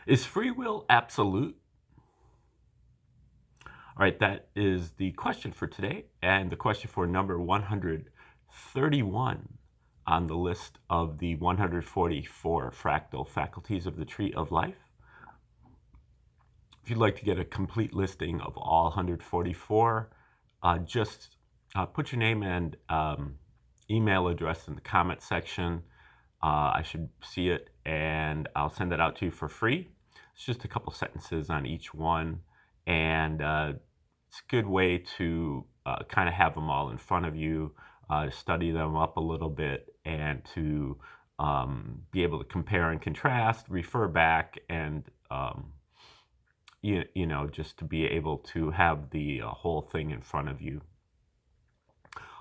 Is free will absolute? All right, that is the question for today, and the question for number 131 on the list of the 144 fractal faculties of the tree of life. If you'd like to get a complete listing of all 144, just put your name and email address in the comment section. I should see it, and I'll send it out to you for free. It's just a couple sentences on each one, and it's a good way to kind of have them all in front of you, study them up a little bit, and to be able to compare and contrast, refer back, and just to be able to have the whole thing in front of you.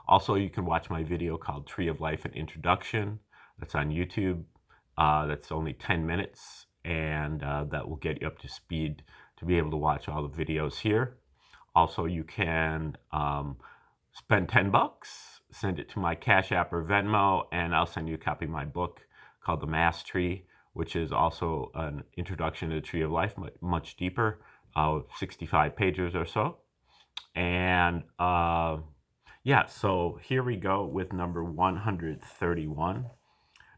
Also, you can watch my video called Tree of Life, an Introduction. That's on YouTube. That's only 10 minutes, and that will get you up to speed to be able to watch all the videos here. Also, you can spend $10, send it to my Cash App or Venmo, and I'll send you a copy of my book called The Mass Tree, which is also an introduction to the Tree of Life, much deeper, 65 pages or so. And yeah, so here we go with number 131.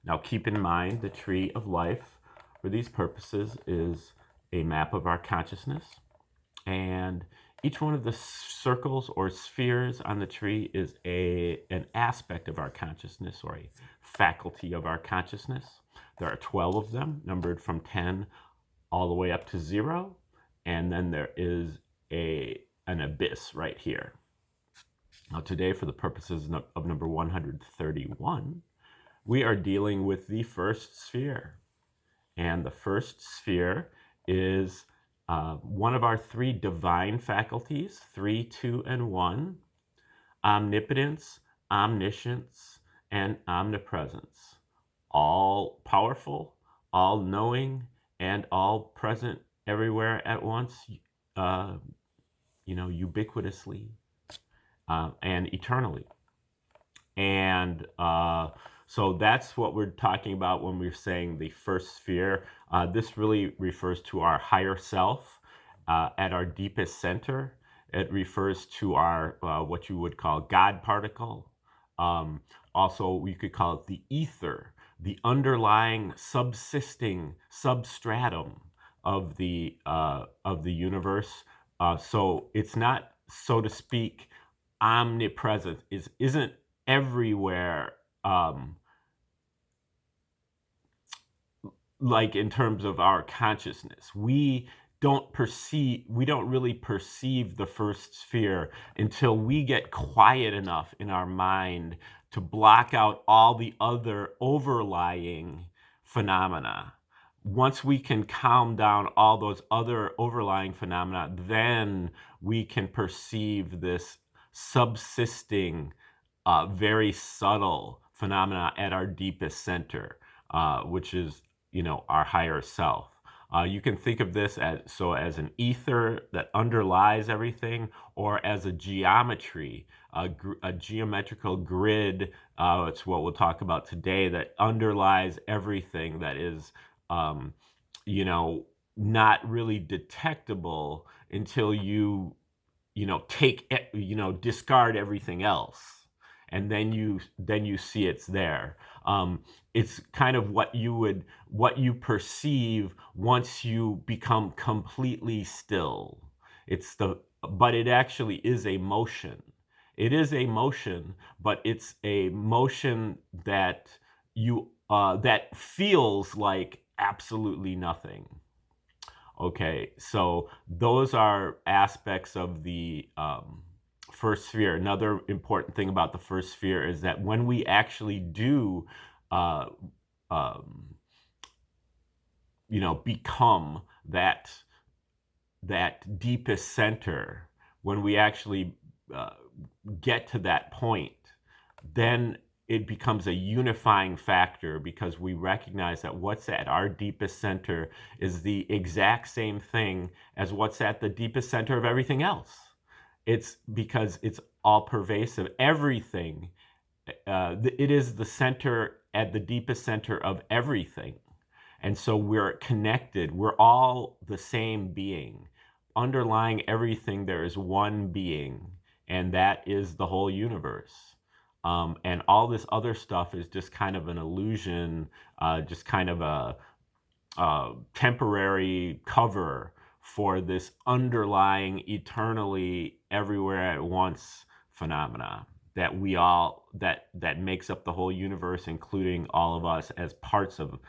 Now keep in mind the Tree of Life for these purposes is a map of our consciousness, and each one of the circles or spheres on the tree is an aspect of our consciousness, or a faculty of our consciousness. There are 12 of them, numbered from 10 all the way up to 0, and then there is an abyss right here. Now today, for the purposes of number 131, we are dealing with the first sphere. And the first sphere is one of our 3 divine faculties, 3, 2, and 1, omnipotence, omniscience, and omnipresence. All powerful, all knowing, and all present everywhere at once, ubiquitously and eternally. And so that's what we're talking about when we're saying the first sphere. This really refers to our higher self at our deepest center. It refers to our what you would call God particle. Also, we could call it the ether, the underlying subsisting substratum of the universe. So it's not, so to speak, omnipresent. Isn't everywhere. Like in terms of our consciousness, we don't really perceive the first sphere until we get quiet enough in our mind to block out all the other overlying phenomena. Once we can calm down all those other overlying phenomena, then we can perceive this subsisting, very subtle phenomena at our deepest center, which is, our higher self. You can think of this as an ether that underlies everything, or as a geometry, a geometrical grid. It's what we'll talk about today, that underlies everything, that is, not really detectable until you discard everything else, and then you see it's there. It's kind of what you perceive once you become completely still. But it actually is a motion. It is a motion, but it's a motion that that feels like absolutely nothing. Okay, so those are aspects of the first sphere. Another important thing about the first sphere is that when we actually do, become that deepest center, when we actually get to that point, then it becomes a unifying factor, because we recognize that what's at our deepest center is the exact same thing as what's at the deepest center of everything else. It's because it's all pervasive. Everything, it is the center, at the deepest center of everything. And so we're connected. We're all the same being. Underlying everything, there is one being, and that is the whole universe. And all this other stuff is just kind of an illusion, just kind of a temporary cover for this underlying, eternally everywhere at once phenomena that we all that makes up the whole universe, including all of us as parts of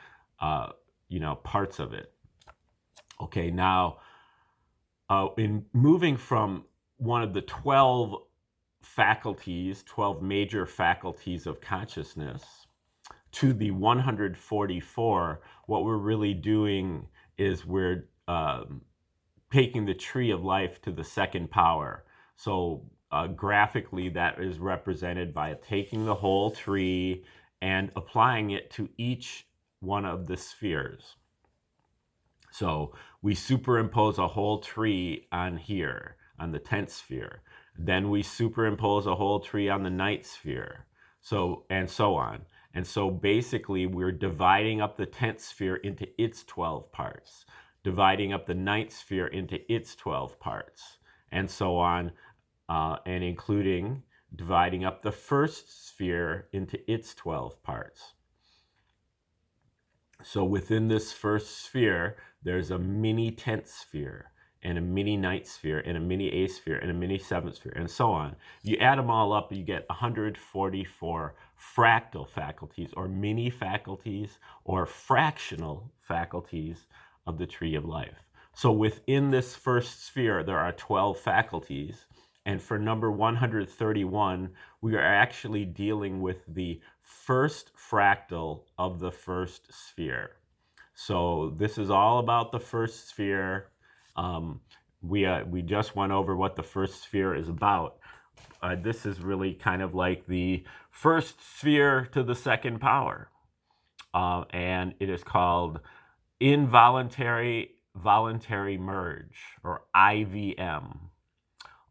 parts of it. Okay, now in moving from one of the 12 faculties, 12 major faculties of consciousness, to the 144, what we're really doing is we're taking the tree of life to the second power. So graphically, that is represented by taking the whole tree and applying it to each one of the spheres. So we superimpose a whole tree on here, on the 10th sphere. Then we superimpose a whole tree on the 9th sphere. So, and so on. And so basically, we're dividing up the 10th sphere into its 12 parts, dividing up the 9th sphere into its 12 parts, and so on, and including dividing up the first sphere into its 12 parts. So within this first sphere, there's a mini 10th sphere, and a mini 9th sphere, and a mini 8th sphere, and a mini 7th sphere, and so on. You add them all up, you get 144 fractal faculties, or mini faculties, or fractional faculties of the tree of life. So within this first sphere, there are 12 faculties, and for number 131, we are actually dealing with the first fractal of the first sphere. So this is all about the first sphere. We just went over what the first sphere is about. This is really kind of like the first sphere to the second power. And it is called involuntary-voluntary merge, or IVM,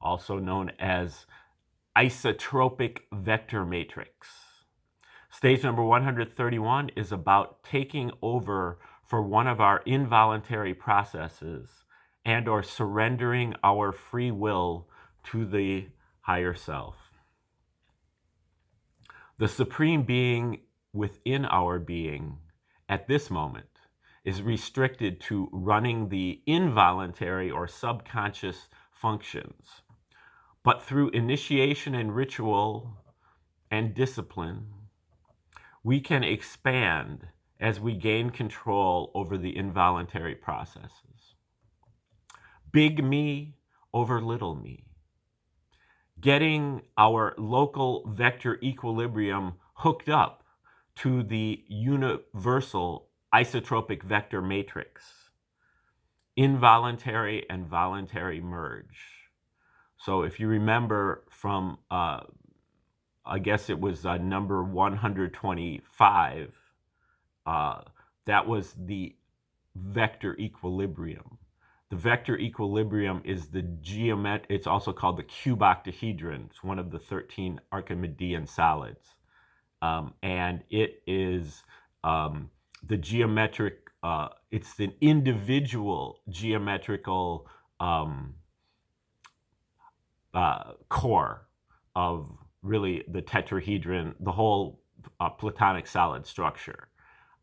also known as isotropic vector matrix. Stage number 131 is about taking over for one of our involuntary processes and or surrendering our free will to the higher self. The supreme being within our being at this moment is restricted to running the involuntary or subconscious functions. But through initiation and ritual and discipline, we can expand as we gain control over the involuntary processes. Big me over little me. Getting our local vector equilibrium hooked up to the universal isotropic vector matrix. Involuntary and voluntary merge. So if you remember from, I guess it was number 125, that was the vector equilibrium. The vector equilibrium is the it's also called the cube octahedron. It's one of the 13 Archimedean solids. And it is the geometric, it's an individual geometrical core of really the tetrahedron, the whole Platonic solid structure.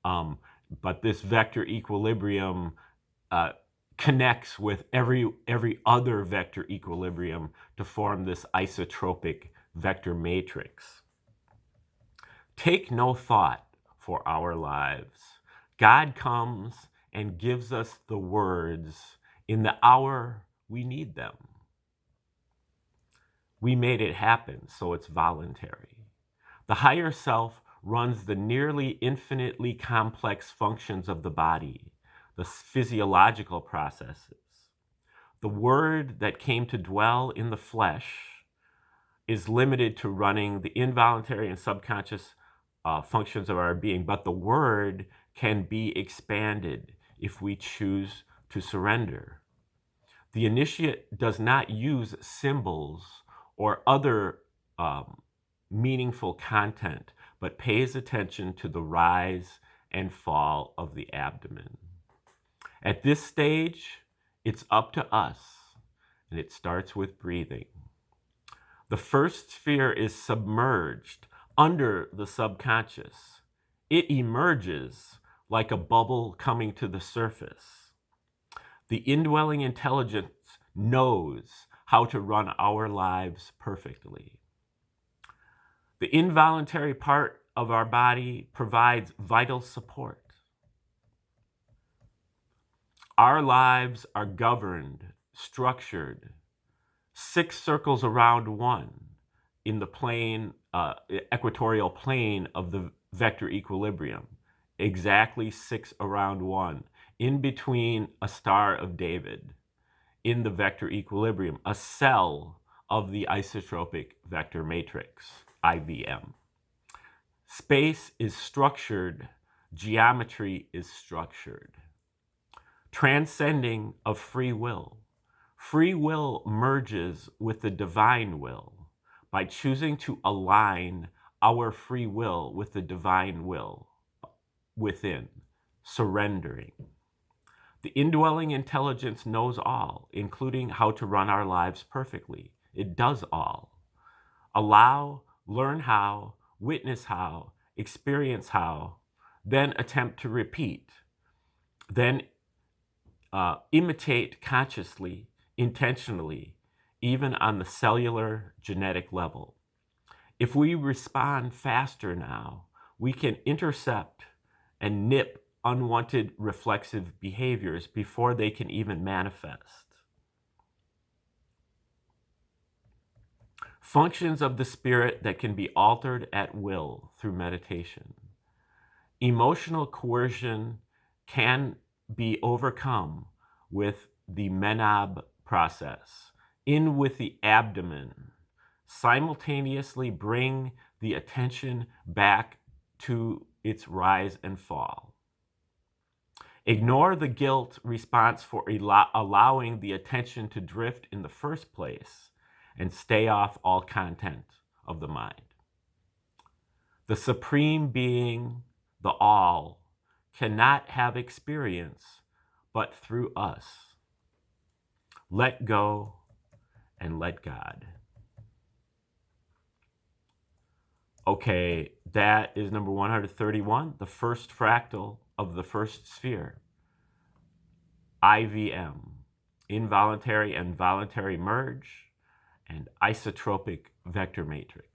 But this vector equilibrium connects with every other vector equilibrium to form this isotropic vector matrix. Take no thought for our lives. God comes and gives us the words in the hour we need them. We made it happen, so it's voluntary. The higher self runs the nearly infinitely complex functions of the body, the physiological processes. The word that came to dwell in the flesh is limited to running the involuntary and subconscious functions of our being, but the word can be expanded if we choose to surrender. The initiate does not use symbols or other meaningful content, but pays attention to the rise and fall of the abdomen. At this stage, it's up to us, and it starts with breathing. The first sphere is submerged under the subconscious. It emerges like a bubble coming to the surface. The indwelling intelligence knows how to run our lives perfectly. The involuntary part of our body provides vital support. Our lives are governed, structured, 6 circles around one in the plane, equatorial plane of the vector equilibrium, exactly 6 around 1, in between a Star of David, in the vector equilibrium, a cell of the isotropic vector matrix, IVM. Space is structured, geometry is structured. Transcending of free will. Free will merges with the divine will by choosing to align our free will with the divine will within, surrendering. The indwelling intelligence knows all, including how to run our lives perfectly. It does all. Allow, learn how, witness how, experience how, then attempt to repeat, then imitate consciously, intentionally, even on the cellular genetic level. If we respond faster now, we can intercept and nip unwanted reflexive behaviors before they can even manifest. Functions of the spirit that can be altered at will through meditation. Emotional coercion can be overcome with the menab process. In with the abdomen. Simultaneously bring the attention back to its rise and fall. Ignore the guilt response for allowing the attention to drift in the first place and stay off all content of the mind. The Supreme Being, the All, cannot have experience but through us. Let go and let God. Okay, that is number 131, the first fractal of the first sphere. IVM, involuntary and voluntary merge, and isotropic vector matrix.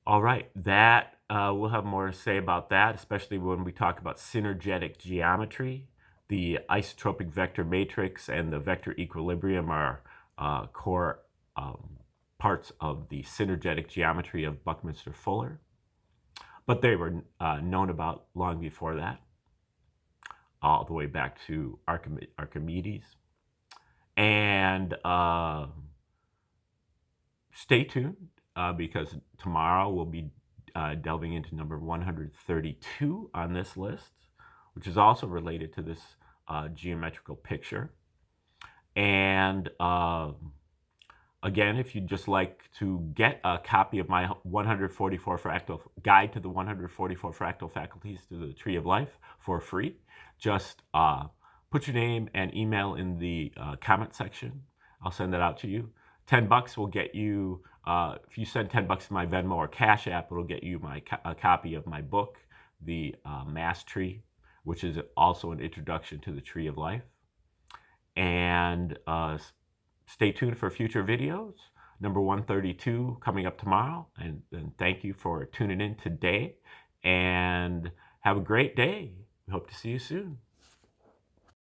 All right, that we'll have more to say about that, especially when we talk about synergetic geometry. The isotropic vector matrix and the vector equilibrium are core parts of the synergetic geometry of Buckminster-Fuller, but they were known about long before that, all the way back to Archimedes. And stay tuned because tomorrow we'll be delving into number 132 on this list, which is also related to this geometrical picture. And again, if you'd just like to get a copy of my 144 fractal guide to the 144 fractal faculties to the Tree of Life for free, just put your name and email in the comment section. I'll send that out to you. $10 will get you, if you send $10 to my Venmo or Cash App, it'll get you a copy of my book, The Mass Tree, which is also an introduction to the Tree of Life. And stay tuned for future videos. Number 132 coming up tomorrow. And thank you for tuning in today. And have a great day. We hope to see you soon.